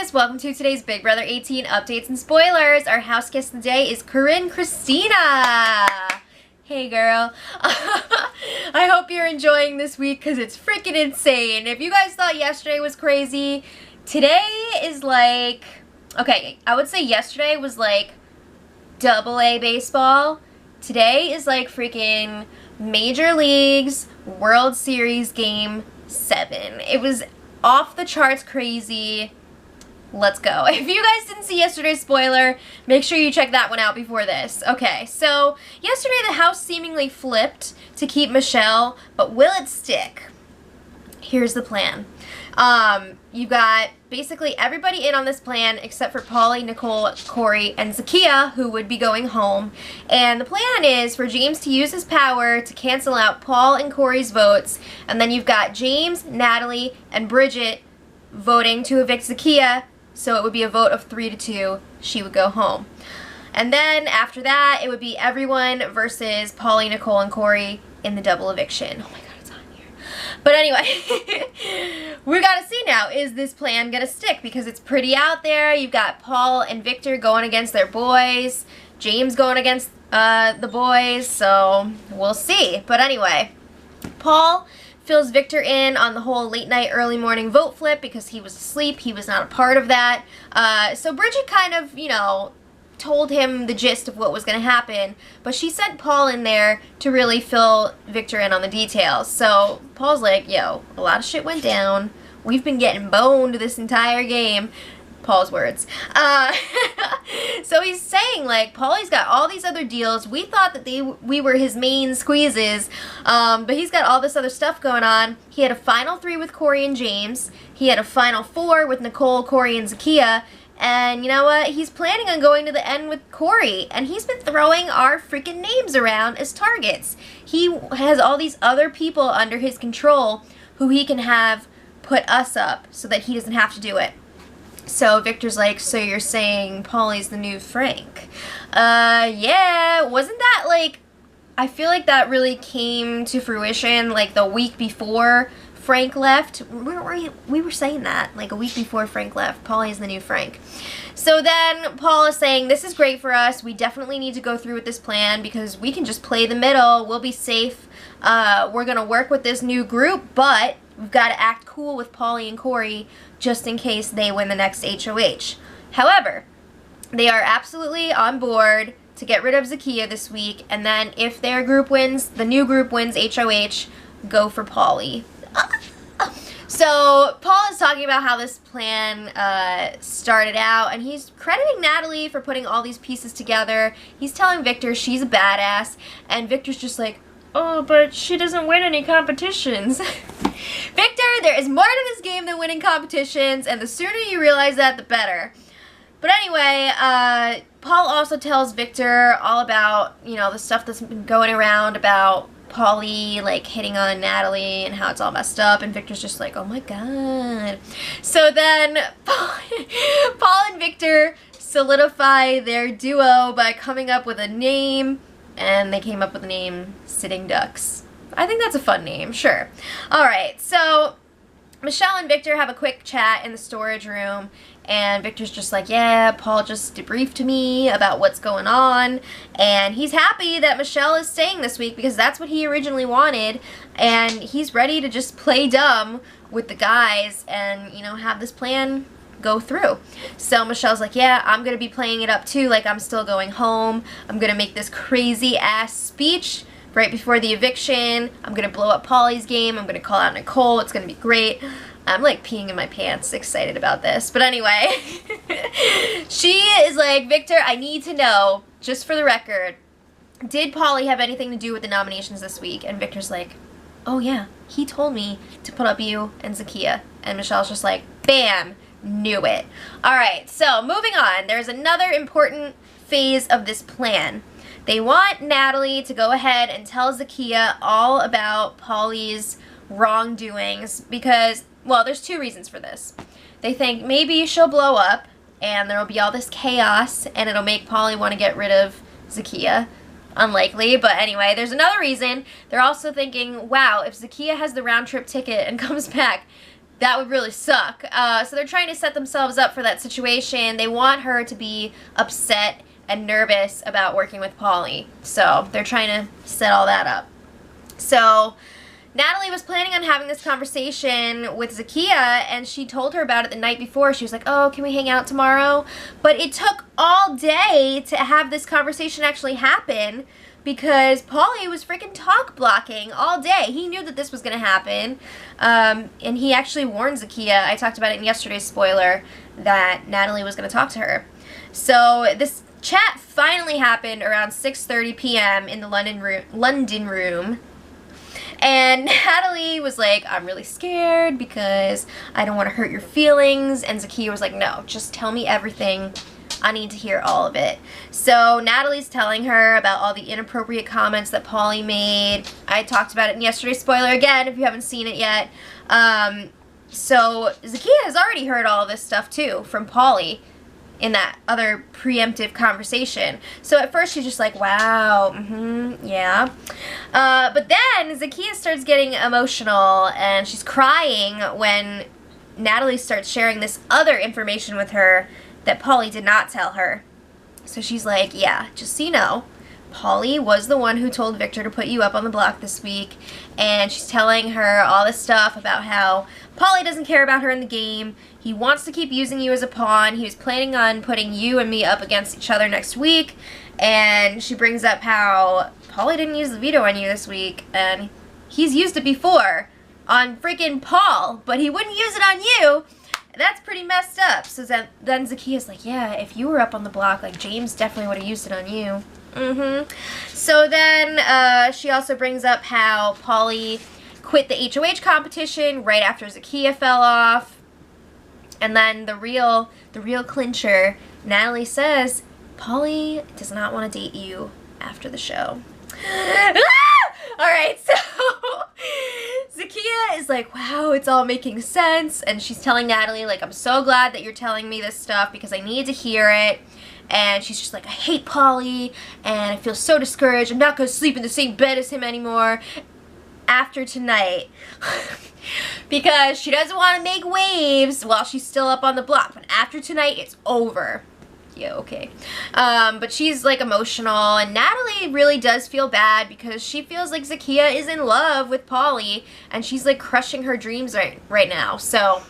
guys, welcome to today's Big Brother 18 updates and spoilers. Our house guest today is Corinne Christina. Hey girl. I hope you're enjoying this week because it's freaking insane. If you guys thought yesterday was crazy, today is like, okay, I would say yesterday was like AA baseball. Today is like freaking Major Leagues World Series Game 7. It was off the charts crazy. Let's go. If you guys didn't see yesterday's spoiler, make sure you check that one out before this. Okay, so yesterday the house seemingly flipped to keep Michelle, but will it stick? Here's the plan. You got basically everybody in on this plan except for Paulie, Nicole, Corey, and Zakiyah, who would be going home. And the plan is for James to use his power to cancel out Paul and Corey's votes. And then you've got James, Natalie, and Bridget voting to evict Zakiyah. So it would be a vote of 3-2. She would go home. And then after that, it would be everyone versus Paulie, Nicole, and Corey in the double eviction. Oh my God. But anyway, we gotta see now, is this plan gonna stick? Because it's pretty out there. You've got Paul and Victor going against their boys, James going against the boys, so we'll see. But anyway, Paul fills Victor in on the whole late night, early morning vote flip because he was asleep. He was not a part of that. So Bridget kind of, you know, told him the gist of what was going to happen, but she sent Paul in there to really fill Victor in on the details. So Paul's like, yo, a lot of shit went down. We've been getting boned this entire game. Paul's words. So he's saying, like, Paulie's got all these other deals. We thought that we were his main squeezes, but he's got all this other stuff going on. He had a final 3 with Corey and James. He had a final 4 with Nicole, Corey, and Zakiyah. And you know what? He's planning on going to the end with Corey. And he's been throwing our freaking names around as targets. He has all these other people under his control who he can have put us up so that he doesn't have to do it. So Victor's like, so you're saying Paulie's the new Frank? Yeah. Wasn't that like, I feel like that really came to fruition like the week before Frank left. We were saying that like a week before Frank left. Paulie is the new Frank. So then Paul is saying, this is great for us. We definitely need to go through with this plan because we can just play the middle. We'll be safe. We're going to work with this new group, but we've got to act cool with Paulie and Corey just in case they win the next HOH. However, they are absolutely on board to get rid of Zakiyah this week. And then if their group wins, the new group wins HOH, go for Paulie. So Paul is talking about how this plan started out, and he's crediting Natalie for putting all these pieces together. He's telling Victor she's a badass, and Victor's just like, oh, but she doesn't win any competitions. Victor, there is more to this game than winning competitions, and the sooner you realize that, the better. But anyway, Paul also tells Victor all about, you know, the stuff that's been going around about Paulie, like, hitting on Natalie and how it's all messed up, and Victor's just like, oh my God. So then Paul and Victor solidify their duo by coming up with a name, and they came up with the name Sitting Ducks. I think that's a fun name, sure. Alright, so Michelle and Victor have a quick chat in the storage room, and Victor's just like, yeah, Paul just debriefed to me about what's going on, and he's happy that Michelle is staying this week because that's what he originally wanted, and he's ready to just play dumb with the guys and, you know, have this plan go through. So Michelle's like, yeah, I'm going to be playing it up too, like I'm still going home. I'm going to make this crazy ass speech right before the eviction. I'm going to blow up Paulie's game. I'm going to call out Nicole. It's going to be great. I'm like peeing in my pants, excited about this. But anyway, she is like, Victor, I need to know, just for the record, did Paulie have anything to do with the nominations this week? And Victor's like, oh yeah, he told me to put up you and Zakiyah. And Michelle's just like, bam, knew it. Alright, so moving on. There's another important phase of this plan. They want Natalie to go ahead and tell Zakiyah all about Paulie's wrongdoings because, well, there's 2 reasons for this. They think maybe she'll blow up and there will be all this chaos and it'll make Paulie want to get rid of Zakiyah. Unlikely, but anyway, there's another reason. They're also thinking, wow, if Zakiyah has the round trip ticket and comes back, that would really suck. So they're trying to set themselves up for that situation. They want her to be upset and nervous about working with Paulie. So they're trying to set all that up. So Natalie was planning on having this conversation with Zakiyah, and she told her about it the night before. She was like, oh, can we hang out tomorrow? But it took all day to have this conversation actually happen because Paulie was freaking talk blocking all day. He knew that this was going to happen, and he actually warned Zakiyah. I talked about it in yesterday's spoiler that Natalie was going to talk to her. So this chat finally happened around 6:30 p.m. in the London room. And Natalie was like, I'm really scared because I don't want to hurt your feelings. And Zakiyah was like, no, just tell me everything. I need to hear all of it. So Natalie's telling her about all the inappropriate comments that Paulie made. I talked about it in yesterday's spoiler again if you haven't seen it yet. So Zakiyah has already heard all of this stuff too from Paulie in that other preemptive conversation. So at first she's just like, wow, yeah. But then Zakiyah starts getting emotional and she's crying when Natalie starts sharing this other information with her that Paulie did not tell her. So she's like, yeah, just so you know, Paulie was the one who told Victor to put you up on the block this week, and she's telling her all this stuff about how Paulie doesn't care about her in the game. He wants to keep using you as a pawn. He was planning on putting you and me up against each other next week, and she brings up how Paulie didn't use the veto on you this week, and he's used it before on freaking Paul, but he wouldn't use it on you. That's pretty messed up. So then Zakiyah's like, yeah, if you were up on the block, like, James definitely would have used it on you. So then she also brings up how Paulie quit the HOH competition right after Zakiyah fell off. And then the real clincher, Natalie says, Paulie does not want to date you after the show. Alright, so Zakiyah is like, wow, it's all making sense. And she's telling Natalie, like, I'm so glad that you're telling me this stuff because I need to hear it. And she's just like, I hate Paulie, and I feel so discouraged. I'm not going to sleep in the same bed as him anymore after tonight. Because she doesn't want to make waves while she's still up on the block. But after tonight, it's over. Yeah, okay. But she's, like, emotional, and Natalie really does feel bad because she feels like Zakiyah is in love with Paulie, and she's, like, crushing her dreams right now. So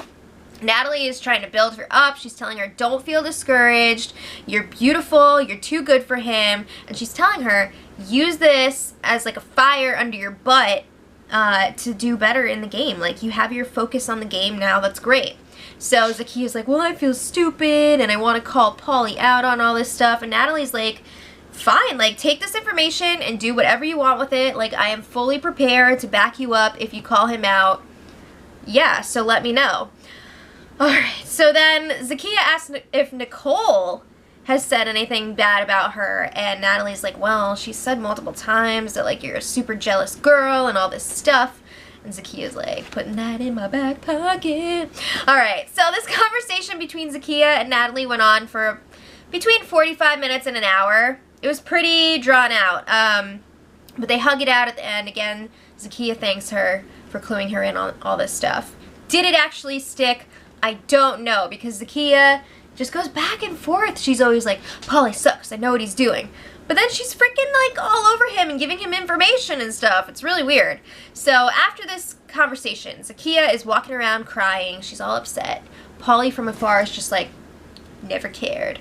Natalie is trying to build her up. She's telling her, don't feel discouraged. You're beautiful. You're too good for him. And she's telling her, use this as like a fire under your butt to do better in the game. Like, you have your focus on the game now. That's great. So Zakiyah's like, well, I feel stupid and I want to call Paulie out on all this stuff. And Natalie's like, fine, like, take this information and do whatever you want with it. Like, I am fully prepared to back you up if you call him out. Yeah, so let me know. Alright, so then Zakiyah asks if Nicole has said anything bad about her, and Natalie's like, well, she said multiple times that, like, you're a super jealous girl and all this stuff. And Zakiyah's like, putting that in my back pocket. Alright, so this conversation between Zakiyah and Natalie went on for between 45 minutes and an hour. It was pretty drawn out, but they hug it out at the end. Again, Zakiyah thanks her for cluing her in on all this stuff. Did it actually stick? I don't know, because Zakiyah just goes back and forth. She's always like, Paulie sucks, I know what he's doing. But then she's freaking, like, all over him and giving him information and stuff. It's really weird. So after this conversation, Zakiyah is walking around crying. She's all upset. Paulie from afar is just like, never cared.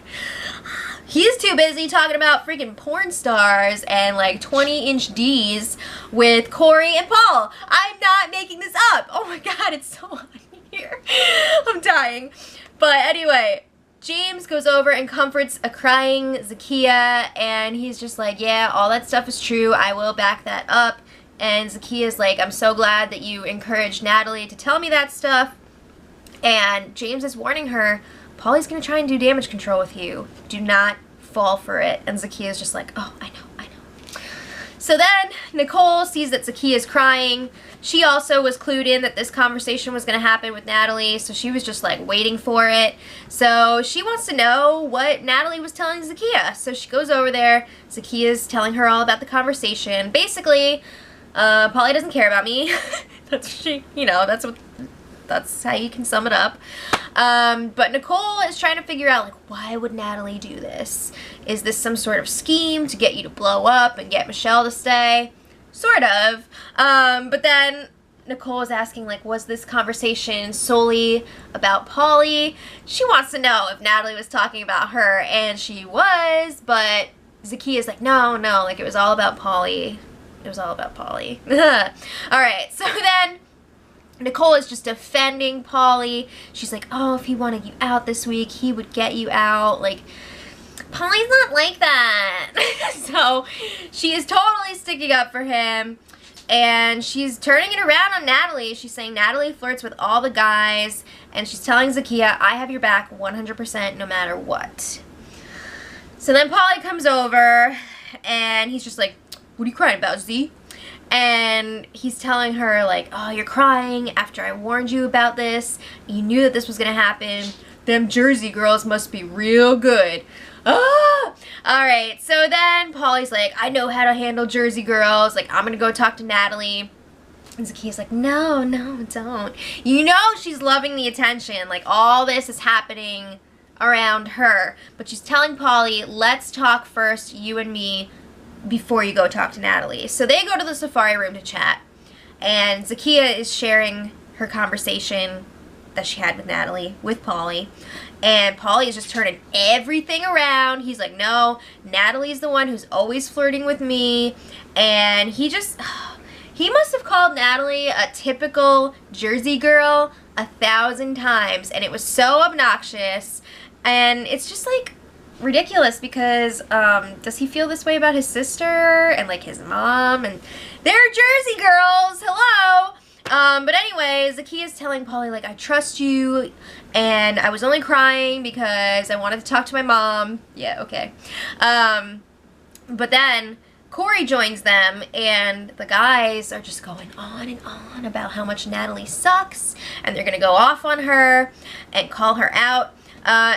He's too busy talking about freaking porn stars and, like, 20-inch Ds with Corey and Paul. I'm not making this up. Oh my god, it's so hot here. I'm dying. But anyway, James goes over and comforts a crying Zakiyah, and he's just like, yeah, all that stuff is true. I will back that up. And Zakiyah's like, I'm so glad that you encouraged Natalie to tell me that stuff. And James is warning her, Paulie's going to try and do damage control with you. Do not fall for it. And Zakiyah's just like, oh, I know. So then Nicole sees that Zakiyah's crying. She also was clued in that this conversation was going to happen with Natalie, so she was just like waiting for it. So she wants to know what Natalie was telling Zakiyah. So she goes over there. Zakiyah's telling her all about the conversation. Basically, Paulie doesn't care about me. That's what That's how you can sum it up. But Nicole is trying to figure out, like, why would Natalie do this? Is this some sort of scheme to get you to blow up and get Michelle to stay? Sort of. But then Nicole is asking, like, was this conversation solely about Paulie? She wants to know if Natalie was talking about her, and she was, but Zakiyah is like, no, like, it was all about Paulie. It was all about Paulie. Alright, so then Nicole is just defending Paulie. She's like, oh, if he wanted you out this week, he would get you out. Like, Paulie's not like that. So she is totally sticking up for him. And she's turning it around on Natalie. She's saying Natalie flirts with all the guys. And she's telling Zakiyah, I have your back 100% no matter what. So then Paulie comes over. And he's just like, what are you crying about, Z? And he's telling her, like, oh, you're crying after I warned you about this. You knew that this was going to happen. Them Jersey girls must be real good. Ah! Alright, so then Paulie's like, I know how to handle Jersey girls. Like, I'm gonna go talk to Natalie. And Zakiyah's like, no, don't. You know she's loving the attention. Like, all this is happening around her. But she's telling Paulie, let's talk first, you and me, before you go talk to Natalie. So they go to the safari room to chat. And Zakiyah is sharing her conversation that she had with Natalie, with Paulie. And Paulie is just turning everything around. He's like, no, Natalie's the one who's always flirting with me. And he must have called Natalie a typical Jersey girl 1,000 times. And it was so obnoxious. And it's just, like, ridiculous because, does he feel this way about his sister and, like, his mom? And they're Jersey girls, hello! But anyway, Zakiyah's telling Paulie, like, I trust you, and I was only crying because I wanted to talk to my mom. Yeah, okay. But then Corey joins them, and the guys are just going on and on about how much Natalie sucks, and they're gonna go off on her and call her out.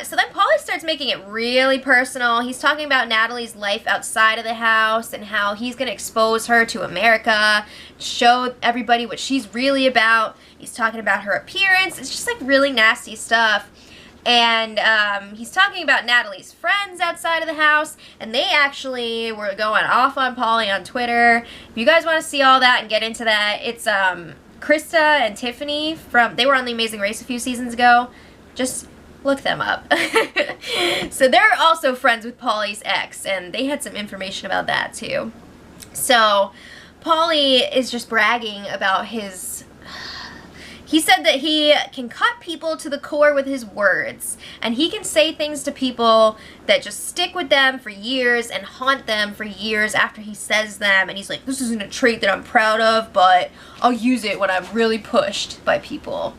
So then Paulie starts making it really personal. He's talking about Natalie's life outside of the house and how he's going to expose her to America, show everybody what she's really about. He's talking about her appearance. It's just, like, really nasty stuff. And he's talking about Natalie's friends outside of the house, and they actually were going off on Paulie on Twitter. If you guys want to see all that and get into that, it's Krista and Tiffany they were on The Amazing Race a few seasons ago. Just look them up. So they're also friends with Paulie's ex, and they had some information about that too. So Paulie is just bragging about he said that he can cut people to the core with his words, and he can say things to people that just stick with them for years and haunt them for years after he says them. And he's like, this isn't a trait that I'm proud of, but I'll use it when I'm really pushed by people.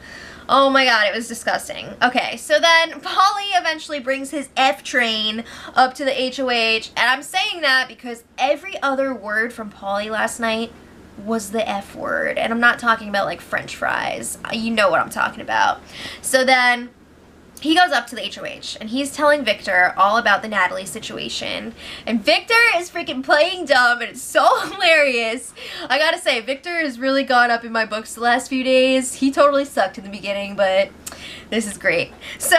Oh my god, it was disgusting. Okay, so then Paulie eventually brings his F train up to the HOH, and I'm saying that because every other word from Paulie last night was the F word, and I'm not talking about, like, French fries. You know what I'm talking about. So then he goes up to the HOH, and he's telling Victor all about the Natalie situation. And Victor is freaking playing dumb, and it's so hilarious. I gotta say, Victor has really gone up in my books the last few days. He totally sucked in the beginning, but this is great. So,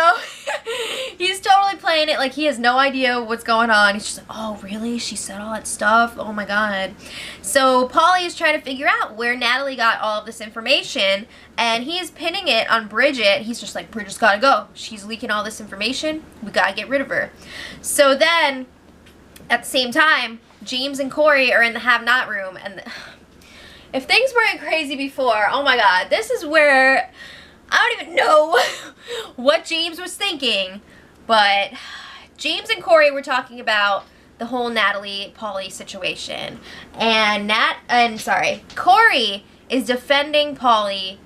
he's totally playing it like he has no idea what's going on. He's just like, oh, really? She said all that stuff? Oh my god. So, Paulie is trying to figure out where Natalie got all of this information, and he is pinning it on Bridget. He's just like, Bridget's gotta go. She's leaking all this information. We gotta get rid of her. So then, at the same time, James and Corey are in the have-not room, and if things weren't crazy before, oh my god, this is where I don't even know what James was thinking, but James and Corey were talking about the whole Natalie-Paulie situation, and Corey is defending Paulie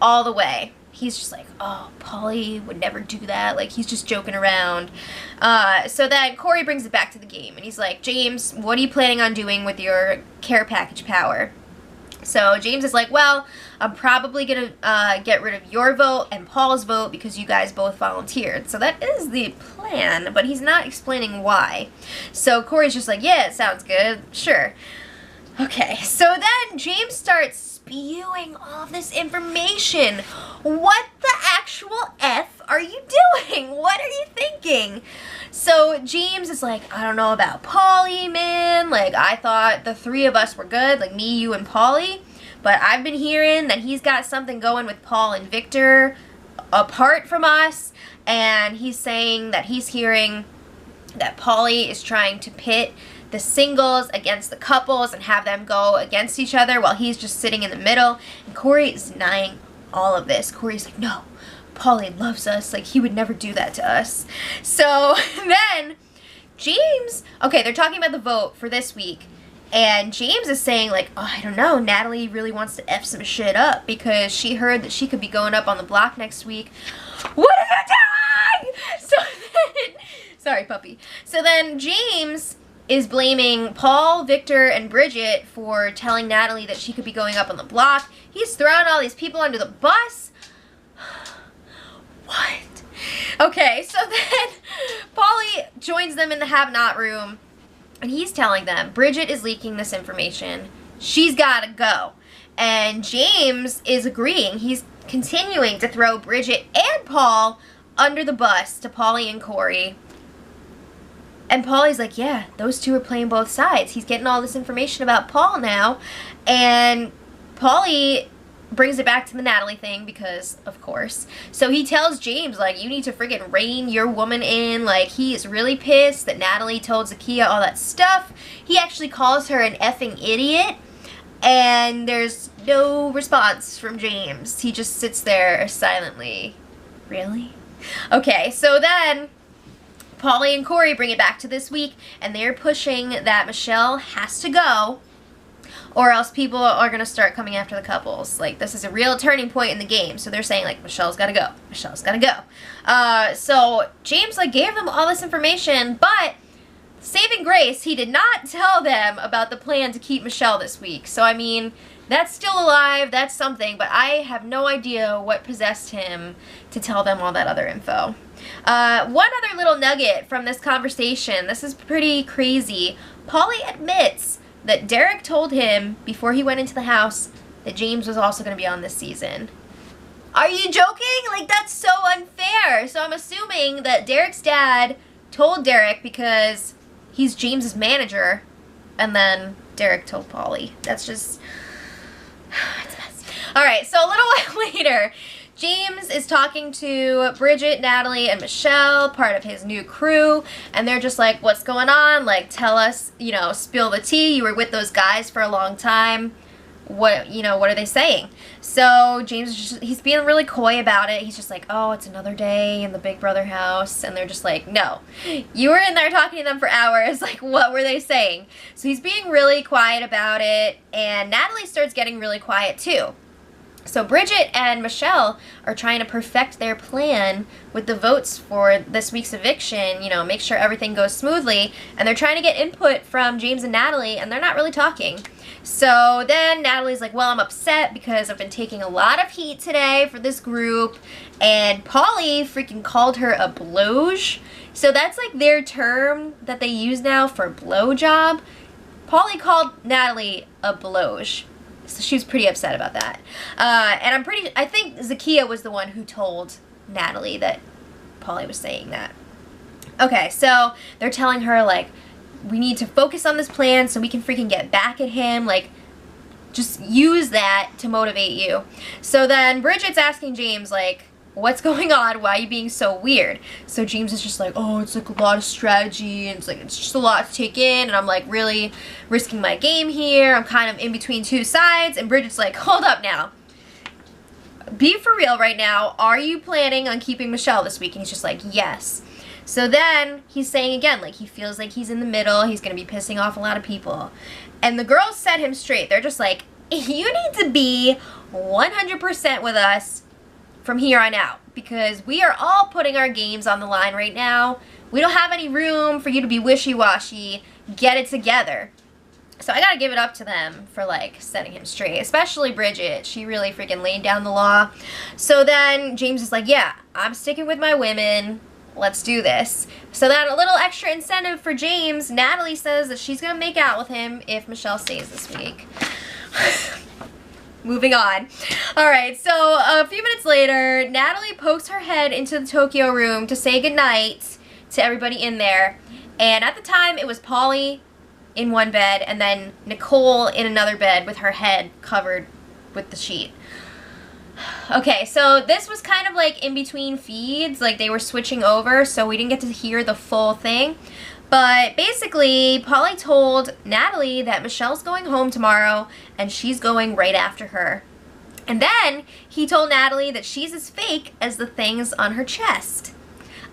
all the way. He's just like, oh, Paulie would never do that. Like, he's just joking around. So then Corey brings it back to the game, and he's like, James, what are you planning on doing with your care package power? So James is like, well, I'm probably going to get rid of your vote and Paul's vote because you guys both volunteered. So that is the plan, but he's not explaining why. So Corey's just like, yeah, it sounds good. Sure. Okay, so then James starts spewing all of this information. What the actual F are you doing? What are you thinking? So James is like, I don't know about Paulie, man. Like, I thought the three of us were good, like me, you, and Paulie. But I've been hearing that he's got something going with Paul and Victor apart from us. And he's saying that he's hearing that Paulie is trying to pit the singles against the couples and have them go against each other while he's just sitting in the middle. And Corey is denying all of this. Corey's like, no, Paulie loves us. Like, he would never do that to us. So then James, okay, they're talking about the vote for this week. And James is saying, like, oh, I don't know, Natalie really wants to F some shit up because she heard that she could be going up on the block next week. What are you doing? So then, sorry, puppy. So then James is blaming Paul, Victor, and Bridget for telling Natalie that she could be going up on the block. He's throwing all these people under the bus. What? Okay, so then Paulie joins them in the have-not room, and he's telling them Bridget is leaking this information. She's gotta go. And James is agreeing. He's continuing to throw Bridget and Paul under the bus to Paulie and Corey. And Paulie's like, yeah, those two are playing both sides. He's getting all this information about Paul now. And Paulie brings it back to the Natalie thing because, of course. So he tells James, like, you need to friggin' rein your woman in. Like, he is really pissed that Natalie told Zakiyah all that stuff. He actually calls her an effing idiot. And there's no response from James. He just sits there silently. Really? Okay, so then Paulie and Corey bring it back to this week, and they're pushing that Michelle has to go, or else people are going to start coming after the couples. Like, this is a real turning point in the game, so they're saying, like, Michelle's got to go. Michelle's got to go. So James, like, gave them all this information, but saving grace, he did not tell them about the plan to keep Michelle this week. So, I mean, that's still alive, that's something, but I have no idea what possessed him to tell them all that other info. One other little nugget from this conversation, this is pretty crazy. Paulie admits that Derek told him before he went into the house that James was also going to be on this season. Are you joking? Like, that's so unfair. So I'm assuming that Derek's dad told Derek because he's James's manager, and then Derek told Paulie. That's just, it's a mess. Alright, so a little while later, James is talking to Bridget, Natalie, and Michelle, part of his new crew, and they're just like, what's going on? Like, tell us, you know, spill the tea. You were with those guys for a long time. What, you know, what are they saying? So James is just, he's being really coy about it. He's just like, oh, it's another day in the Big Brother house. And they're just like, no, you were in there talking to them for hours. Like, what were they saying? So he's being really quiet about it, and Natalie starts getting really quiet too. So Bridget and Michelle are trying to perfect their plan with the votes for this week's eviction, you know, make sure everything goes smoothly, and they're trying to get input from James and Natalie, and they're not really talking. So then Natalie's like, well, I'm upset because I've been taking a lot of heat today for this group, and Paulie freaking called her a blowj. So that's like their term that they use now for blowjob. Paulie called Natalie a blowj. So she was pretty upset about that. And I think Zakiyah was the one who told Natalie that Paulie was saying that. Okay, so they're telling her, like, we need to focus on this plan so we can freaking get back at him. Like, just use that to motivate you. So then Bridget's asking James, like, what's going on? Why are you being so weird? So James is just like, oh, it's like a lot of strategy, and it's like, it's just a lot to take in, and I'm like really risking my game here. I'm kind of in between two sides. And Bridget's like, hold up now. Be for real right now. Are you planning on keeping Michelle this week? And he's just like, yes. So then he's saying again, like, he feels like he's in the middle. He's going to be pissing off a lot of people. And the girls set him straight. They're just like, you need to be 100% with us from here on out, because we are all putting our games on the line right now. We don't have any room for you to be wishy-washy. Get it together. So I gotta give it up to them for, like, setting him straight, especially Bridget. She really freaking laid down the law. So then James is like, yeah, I'm sticking with my women. Let's do this. So then a little extra incentive for James. Natalie says that she's gonna make out with him if Michelle stays this week. moving on. Alright, so a few minutes later, Natalie pokes her head into the Tokyo room to say goodnight to everybody in there. And at the time, it was Paulie in one bed and then Nicole in another bed with her head covered with the sheet. Okay, so this was kind of like in between feeds, like they were switching over, so we didn't get to hear the full thing. But basically, Paulie told Natalie that Michelle's going home tomorrow and she's going right after her. And then he told Natalie that she's as fake as the things on her chest.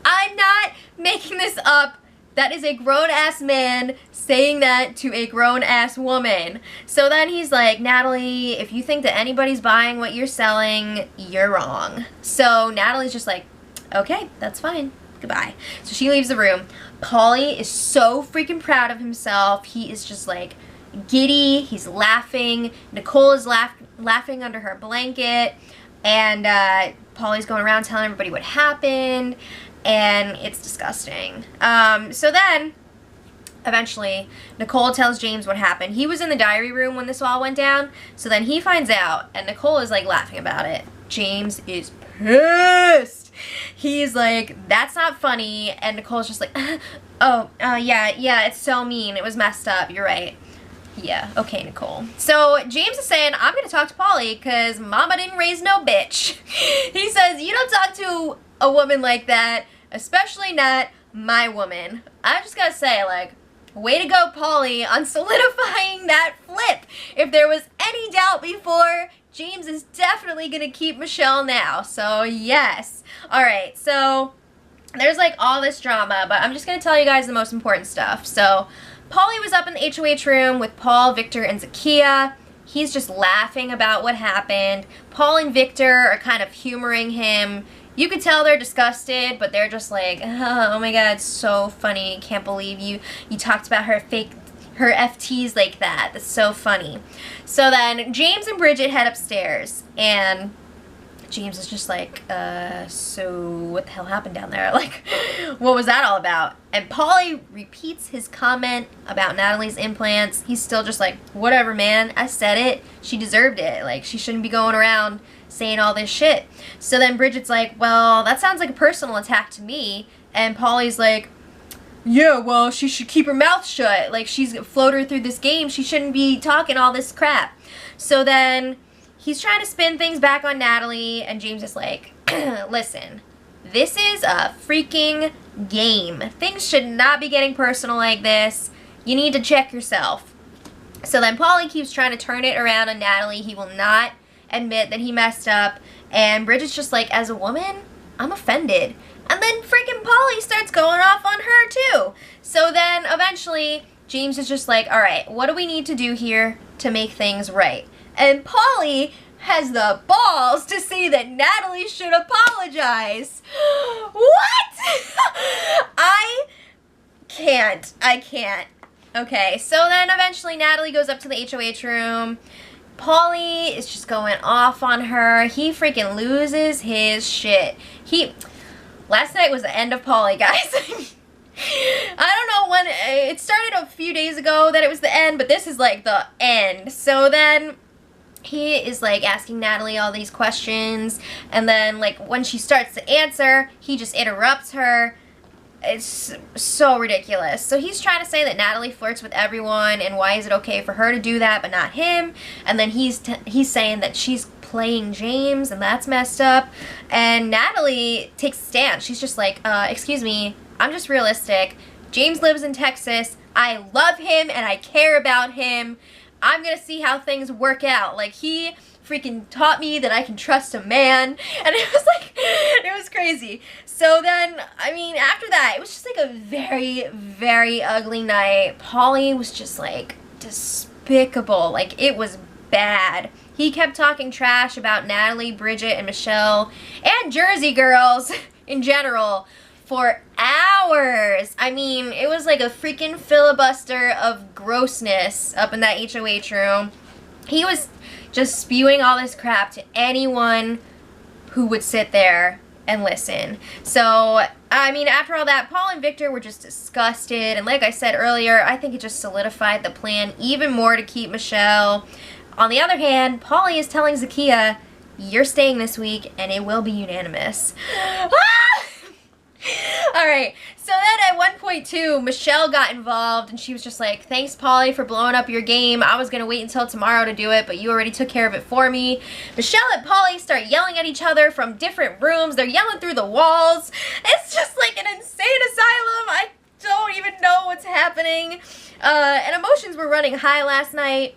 I'm not making this up. That is a grown-ass man saying that to a grown-ass woman. So then he's like, Natalie, if you think that anybody's buying what you're selling, you're wrong. So Natalie's just like, okay, that's fine. Goodbye. So she leaves the room. Paulie is so freaking proud of himself. He is just like giddy. He's laughing. Nicole is laughing under her blanket. And Paulie's going around telling everybody what happened. And it's disgusting. So then, eventually, Nicole tells James what happened. He was in the diary room when this all went down. So then he finds out. And Nicole is like laughing about it. James is pissed. He's like, that's not funny. And Nicole's just like, yeah, it's so mean. It was messed up. You're right. Yeah, okay, Nicole. So James is saying, I'm going to talk to Paulie because mama didn't raise no bitch. He says, you don't talk to a woman like that, especially not my woman. I just got to say, like, way to go, Paulie, on solidifying that flip. If there was any doubt before, James is definitely going to keep Michelle now. So, yes. Alright, so there's, like, all this drama, but I'm just going to tell you guys the most important stuff. So, Paulie was up in the HOH room with Paul, Victor, and Zakiyah. He's just laughing about what happened. Paul and Victor are kind of humoring him. You could tell they're disgusted, but they're just like, oh my god, it's so funny. Can't believe you talked about her FTs like that. That's so funny. So then James and Bridget head upstairs, and James is just like, so what the hell happened down there? Like, what was that all about? And Paulie repeats his comment about Natalie's implants. He's still just like, whatever, man. I said it. She deserved it. Like, she shouldn't be going around saying all this shit. So then Bridget's like, well, that sounds like a personal attack to me. And Paulie's like, yeah, well, she should keep her mouth shut. Like, she's a floater through this game. She shouldn't be talking all this crap. So then he's trying to spin things back on Natalie, and James is like, listen, this is a freaking game. Things should not be getting personal like this. You need to check yourself. So then Paulie keeps trying to turn it around on Natalie. He will not admit that he messed up, and Bridget's just like, as a woman, I'm offended. And then freaking Paulie starts going off on her too. So then eventually James is just like, alright, what do we need to do here to make things right? And Paulie has the balls to say that Natalie should apologize. What? I can't. Okay, so then eventually Natalie goes up to the HOH room. Paulie is just going off on her. He freaking loses his shit. Last night was the end of Paulie, guys. I don't know when, it started a few days ago that it was the end, but this is like the end. So then he is like asking Natalie all these questions, and then like when she starts to answer, he just interrupts her. It's so ridiculous. So he's trying to say that Natalie flirts with everyone, and why is it okay for her to do that but not him? And then he's saying that she's playing James, and that's messed up. And Natalie takes a stand. She's just like, excuse me, I'm just realistic. James lives in Texas. I love him and I care about him. I'm gonna see how things work out. Like, he freaking taught me that I can trust a man, and it was like, it was crazy. So then, I mean, after that, it was just like a very, very ugly night. Paulie was just like despicable. Like, it was bad. He kept talking trash about Natalie, Bridget, and Michelle, and Jersey girls in general for hours. I mean, it was like a freaking filibuster of grossness up in that HOH room. He was just spewing all this crap to anyone who would sit there and listen. So, I mean, after all that, Paul and Victor were just disgusted, and like I said earlier, I think it just solidified the plan even more to keep Michelle. On the other hand, Paulie is telling Zakiyah, you're staying this week and it will be unanimous. Alright, so then at 1.2, Michelle got involved and she was just like, thanks Paulie for blowing up your game. I was going to wait until tomorrow to do it, but you already took care of it for me. Michelle and Paulie start yelling at each other from different rooms. They're yelling through the walls. It's just like an insane asylum. I don't even know what's happening. And emotions were running high last night.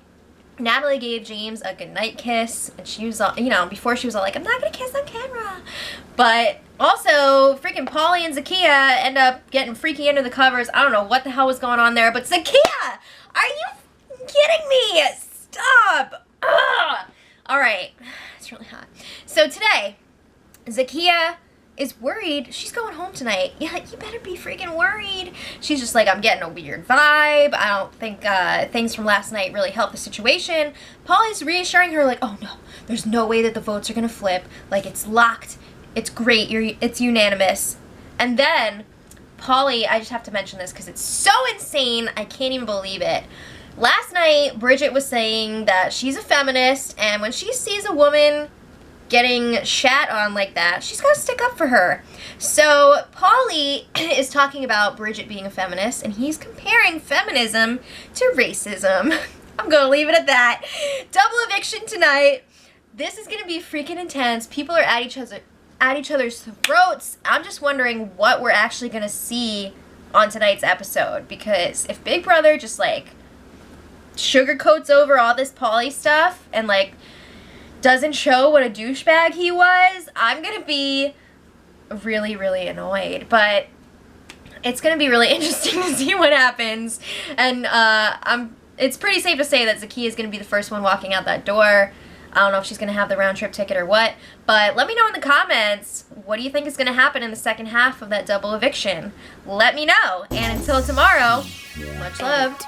Natalie gave James a goodnight kiss, and she was all, you know, before she was all like, I'm not gonna kiss on camera. But also, freaking Paulie and Zakiyah end up getting freaky under the covers. I don't know what the hell was going on there, but Zakiyah! Are you kidding me? Stop! Ugh! Alright, it's really hot. So today, Zakiyah is worried. She's going home tonight. Yeah, you better be freaking worried. She's just like, I'm getting a weird vibe. I don't think things from last night really helped the situation. Paulie's reassuring her like, oh no, there's no way that the votes are gonna flip. Like, it's locked. It's great. It's unanimous. And then Paulie, I just have to mention this because it's so insane. I can't even believe it. Last night, Bridget was saying that she's a feminist, and when she sees a woman getting shat on like that, she's got to stick up for her. So Paulie is talking about Bridget being a feminist, and he's comparing feminism to racism. I'm going to leave it at that. Double eviction tonight. This is going to be freaking intense. People are at each other's throats. I'm just wondering what we're actually going to see on tonight's episode, because if Big Brother just like sugarcoats over all this Paulie stuff and like doesn't show what a douchebag he was, I'm gonna be really, really annoyed. But it's gonna be really interesting to see what happens. And it's pretty safe to say that Zakiyah is gonna be the first one walking out that door. I don't know if she's gonna have the round trip ticket or what, but let me know in the comments, what do you think is gonna happen in the second half of that double eviction? Let me know. And until tomorrow, much love.